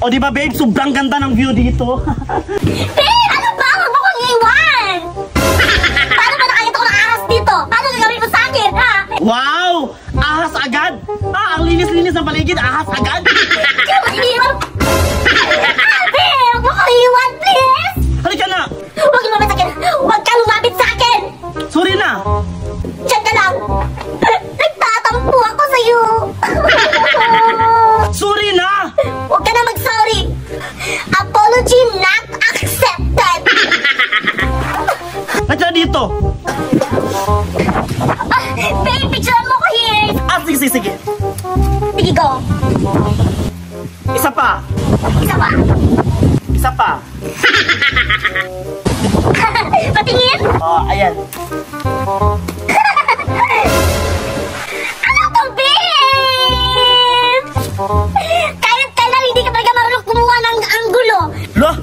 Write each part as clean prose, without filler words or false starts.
O di ba babe, sobrang ganda ng view dito. Babe, ano ba? Huwag mo kong iwan! Paano ba nakakita ko ng ahas dito? Paano gagawin mo sa akin, ha? Wow! Ahas agad? Ang linis-linis ng paligid, ahas agad? Kaya mo iniwan? Babe, huwag mo kong iwan, please! Halika na! Huwag lumapit sa akin! Huwag ka lumapit sa akin! Sorry na! Diyan ka lang! Nagtatampo ako sa'yo! Sorry na! Huwag ka na mag-sorry! Apology not accepted! Halika dito! Babe, picturean mo ko here! Sige. Sige, go! Isa pa! Isa pa! Isa pa! Patingin? Ayan. Ano to, babe? Kahit kailan hindi ka talaga marunong kumuha ng anggulo. Loh!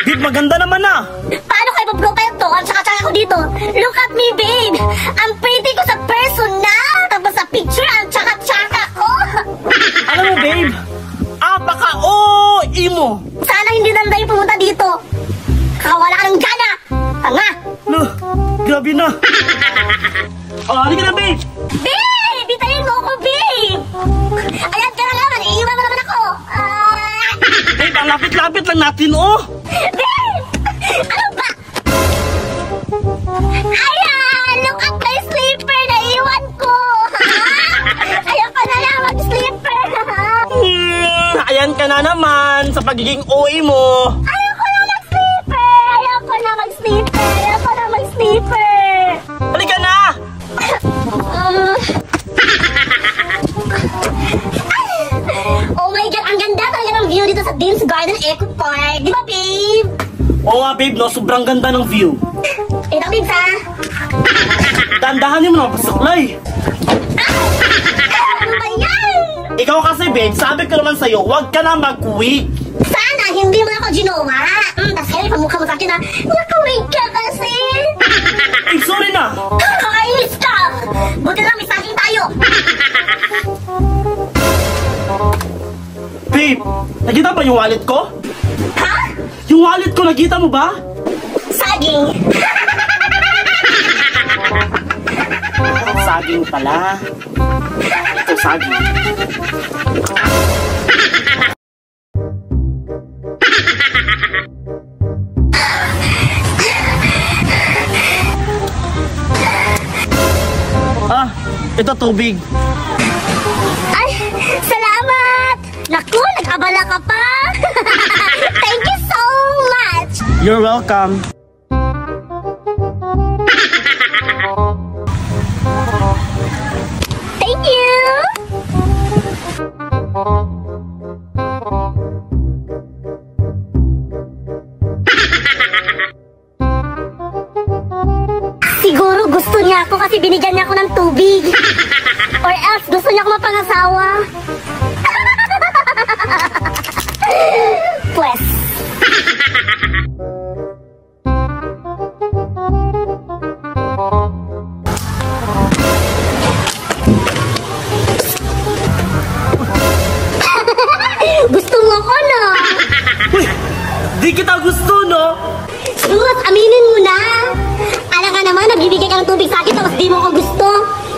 Babe, maganda naman na! Paano kayo mag-profile to? Ang tsaka-tsaka ko dito. Look at me, babe. Ang pretty ko sa personal. Tapos sa picture, ang tsaka-tsaka ko. Alam mo, babe, apaka-OE mo! Sana hindi nanday pumunta dito. Kakawala ka ng gana. Tanga. Loh, grabe na! Halika na, babe! Babe! Bitayin mo ako, babe! Ayan ka na naman. Iiwan mo naman ako. Babe, ang lapit-lapit lang natin, oh! Babe! Ano ba? Ayan! Look at my slipper na iwan ko! Ayoko na lang mag-slipper! Ayan ka na naman sa pagiging OE mo! Ayoko na mag-slipper! Ayoko na mag-slipper! Ayoko na mag-slipper! Halika na! Oh my God! Ang ganda talaga ng view dito sa Dean's Garden Eco Park! Di ba, babe? Oo nga, babe, no? Sobrang ganda ng view. Ito, babe, ha? Dandahan mo na, pasaklay. Ano ba yan? Ikaw kasi, babe, sabi ko naman sa'yo, huwag ka na mag-wig. Sana hindi mo ako ginawa. Tapos kaya pamukha mo sa akin na nakawig ka kasi. Ay, sorry na. Kakainis ka. Buti lang may saging tayo. Babe, nakita ba yung wallet ko? Ha? Yung wallet ko, nakita mo ba? Saging. Saging pala. Ito, saging. Ito tubig. Ay, salamat. Naku, nag-abala ka pa. Thank you so much. You're welcome. Thank you. Siguro gusto niya ako kasi binigyan niya ako ng tubig. Or else gusto niya ako mapangasawa. Pues. Gusto mo ako, no? Uy, di kita gusto, no? Sus, aminin mo na. Alam ka naman, nagbibigay ka ng tubig sa akin tapos di mo ko gusto.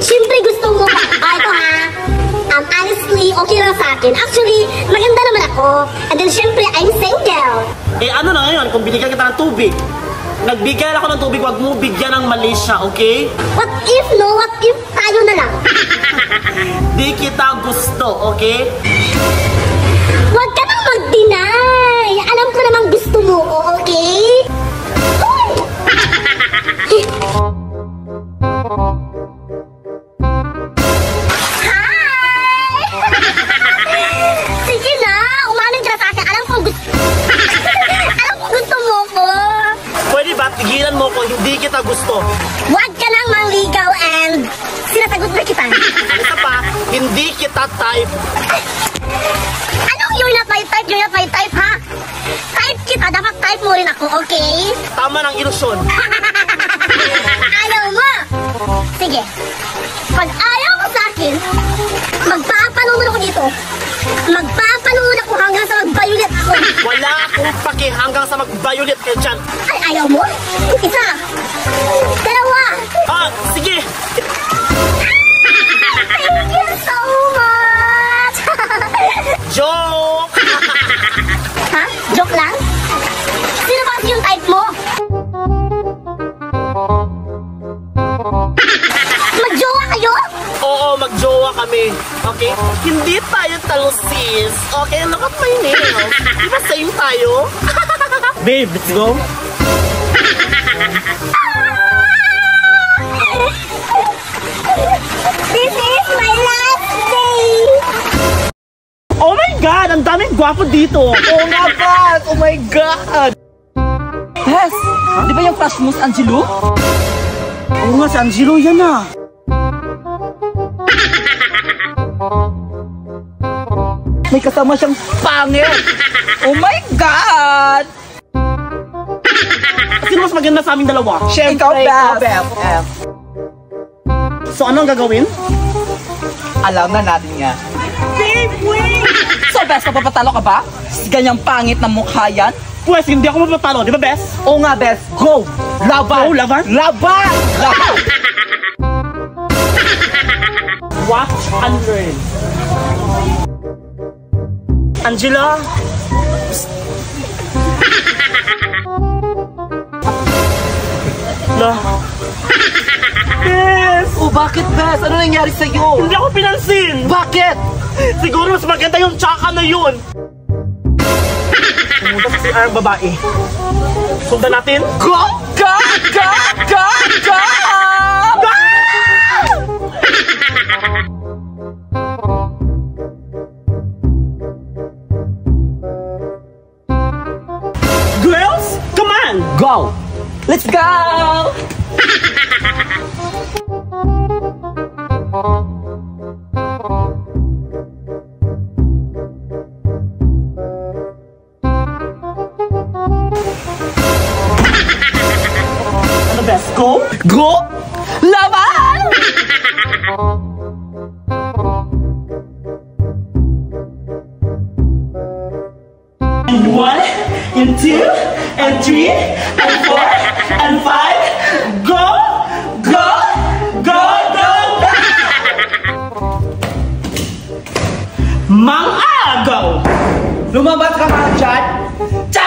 Siyempre gusto mo. Ito ha. Honestly, okay lang sa akin. Actually, maganda naman ako. And then siyempre, I'm single. Ano na ngayon kung binigyan kita ng tubig? Nagbigay ako ng tubig, wag mo bigyan ng mali siya, okay? What if, no? What if tayo na lang? Di kita gusto, okay? Huwag ka nang mag-deny. Alam ko namang gusto mo, okay? Uy! Hi! Sige na, umamin ka na sa akin. Alam ko gusto mo ko. Pwede ba tigilan mo ko, hindi kita gusto? Huwag ka nang mangligaw and sinasagot na kita. Isa pa, hindi kita type. Anong you're not my type? You're not my type, ha? Type kita, dapat type mo rin ako, okay? Tama ng ilusyon. Ayaw mo! Sige. Pag ayaw mo sa akin, magpapanunod ako dito. Magpapanunod ako hanggang sa magbayuli hanggang sa mag-violet kayo dyan. Ay, ayaw mo? Isa. Dalawa. Ah, sige. Thank you so much. Joke! Ha? Joke lang? Sino ba yung type mo? Magjowa kayo? Oo, magjowa kami. Okay? Hindi tayo talusis. Okay, look at my nails. Di ba same tayo? Babe, let's go. This is my last day. Oh my God! Ang daming gwapo dito. Oo nga ba? Oh my God! Bes, di ba yung crush mo si Angelo? Oo nga, si Angelo yan ah. May kasama siyang pangit! Oh my God! Sino mas maganda sa aming dalawa? Siyempre, ikaw, Bes. So ano ang gagawin? Alam na natin nga. Babe, wait! So, Bes, mapapatalo ka ba? Ganyang pangit na mukha yan? Pwes, hindi ako mapapalo, di ba, Bes? Oo nga, Bes. Go! Laban! Go, laban? Laban! Laban! Watch and learn. Angela? La. Bes! Oh, bakit, Bes? Ano nangyari sa'yo? Hindi ako pinansin! Bakit? Siguro mas maganda yung tsaka na yun! Pumunta sa CR babae. Sundan natin? Go! Go! Go! Go! Go! Girls, come on! Go! Let's go! Ano, Bes? Go? Go! Laban! And 1, and 2, and 3, and 4, and 5. Go! Go! Go! Go! Go! Mang agaw! Lumabas ka mga chat! Chat!